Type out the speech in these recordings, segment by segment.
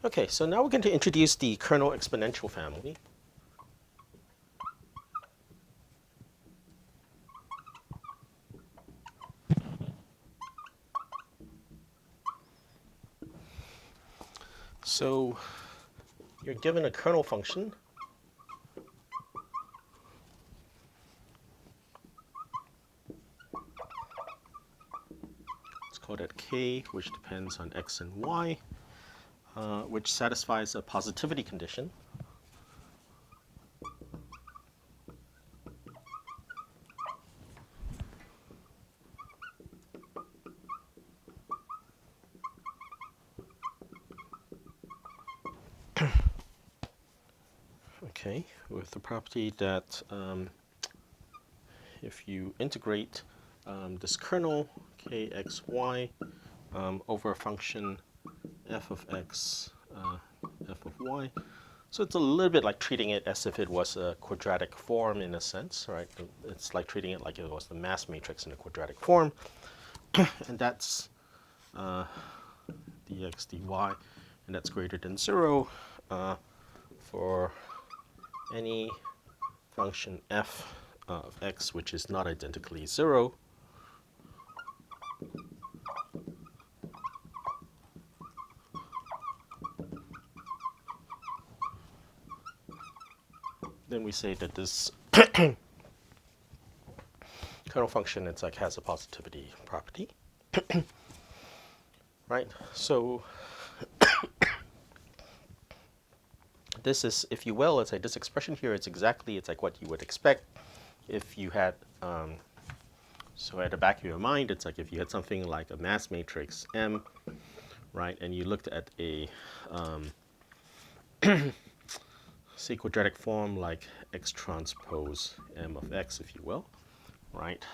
Okay, so now we're going to introduce the kernel exponential family. So you're given a kernel function. Let's call that k, which depends on x and y, which satisfies a positivity condition. Okay, with the property that if you integrate this kernel kxy over a function f of x, f of y, so it's a little bit like treating it as if it was a quadratic form in a sense, right? It's like treating it like it was the mass matrix in a quadratic form, and that's dx dy, and that's greater than 0 for any function f of x which is not identically 0. Then we say that this kernel function, it's like has a positivity property, right? So this is, if you will, it's like this expression here. It's exactly, it's like what you would expect if you had. So at the back of your mind, it's like if you had something like a mass matrix M, right, and you looked at a say quadratic form like x transpose M of x, if you will, right?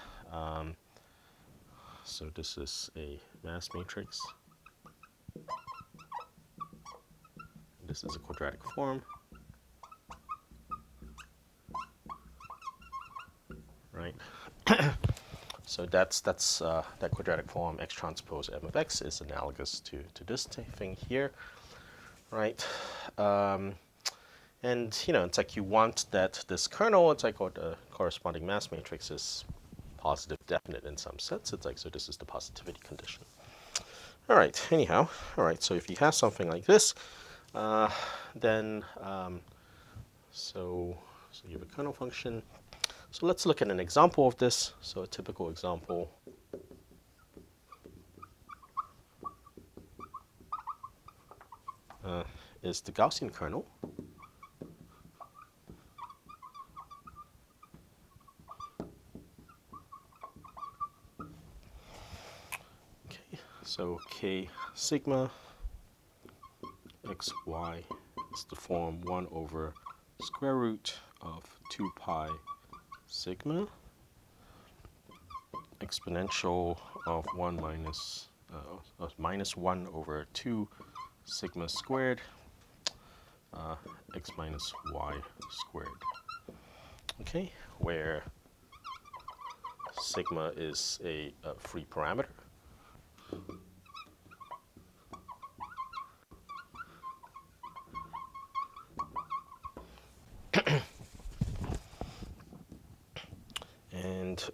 So this is a mass matrix. This is a quadratic form, right? So that's that quadratic form x transpose M of x is analogous to this thing here, right? And you know, it's like you want that this kernel, it's like what the corresponding mass matrix is positive definite in some sense. It's like, so this is the positivity condition. All right, anyhow, all right, so if you have something like this, then so you have a kernel function. So let's look at an example of this. So a typical example is the Gaussian kernel. Okay, so k sigma xy is the form 1 over square root of 2 pi sigma exponential of 1 minus minus 1 over 2 sigma squared x minus y squared. Okay, where sigma is a free parameter. And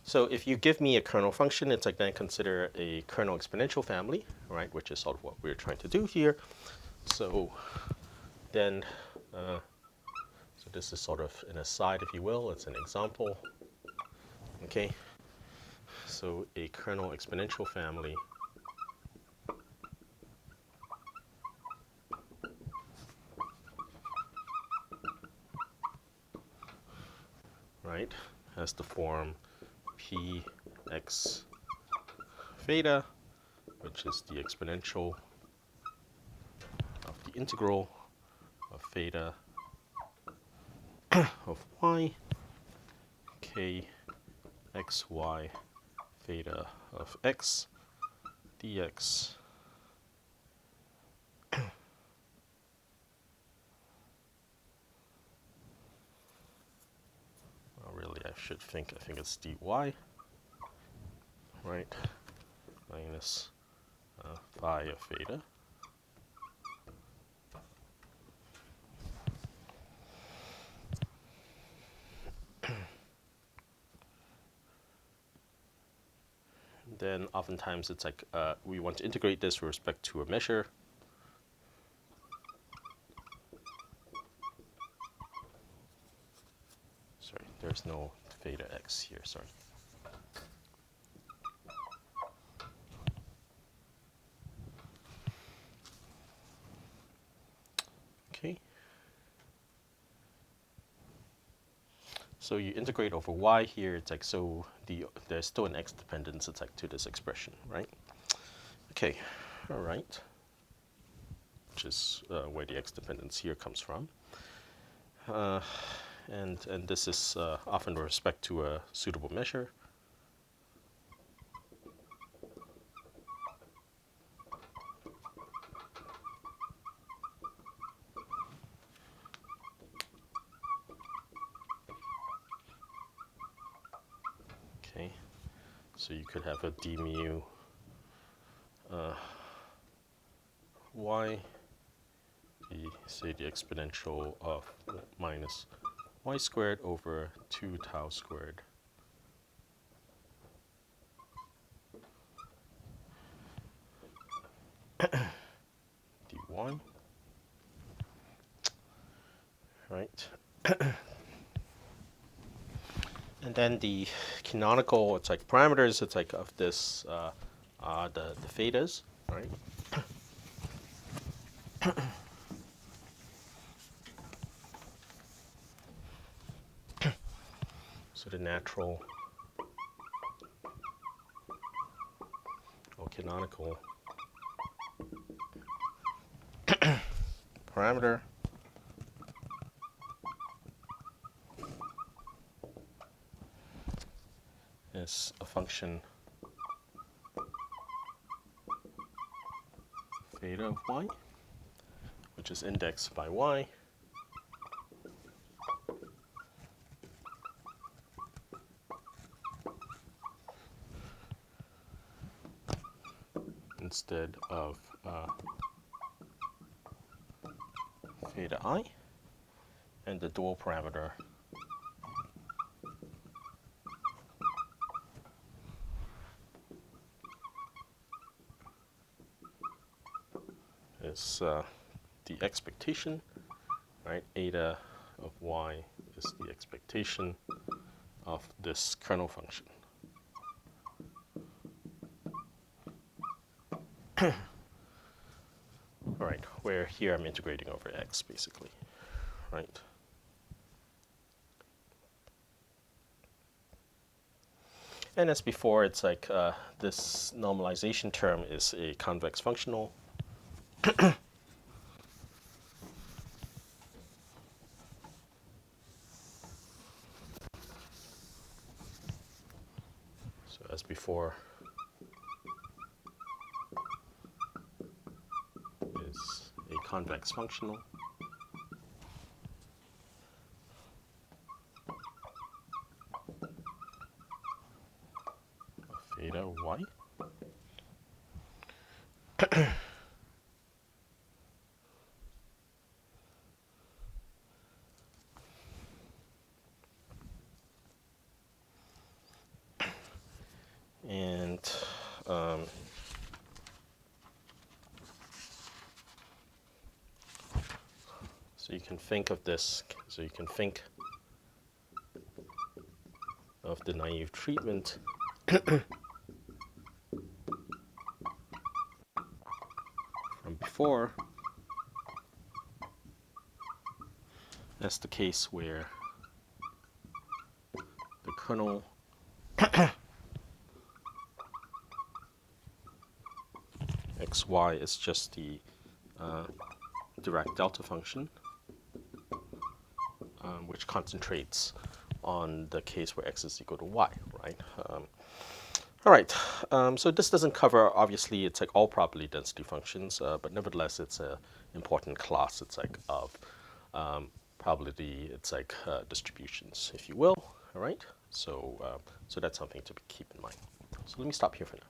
so if you give me a kernel function, it's like then consider a kernel exponential family, right, which is sort of what we're trying to do here. So then, so this is sort of an aside, if you will. It's an example. Okay, so a kernel exponential family right has the form p x theta, which is the exponential of the integral of theta of y k xy theta of x dx really I think it's dy, right, minus phi of theta. then oftentimes it's like we want to integrate this with respect to a measure. Sorry, there's no theta x here, sorry. Okay. So you integrate over y here, it's like, so there's still an x dependence, it's like to this expression, right? Okay, all right. Which is where the x dependence here comes from. And this is often with respect to a suitable measure. Okay, so you could have a d mu y, say the exponential of minus y squared over 2 tau squared dy, right? And then the canonical, it's like parameters, it's like of this, the thetas, right? So the natural or canonical parameter is a function theta of y, which is indexed by y, instead of theta I, and the dual parameter is the expectation, right? Eta of y is the expectation of this kernel function. All right, where here I'm integrating over x basically, right? And as before, it's like this normalization term is a convex functional. So as before, is a convex functional. Theta y. And so you can think of this, so you can think of the naive treatment from before as the case where the kernel xy is just the Dirac delta function, which concentrates on the case where x is equal to y, right? All right, so this doesn't cover, obviously, it's like all probability density functions, but nevertheless, it's an important class, it's like of probability, it's like distributions, if you will, all right? So, so that's something to keep in mind. So let me stop here for now.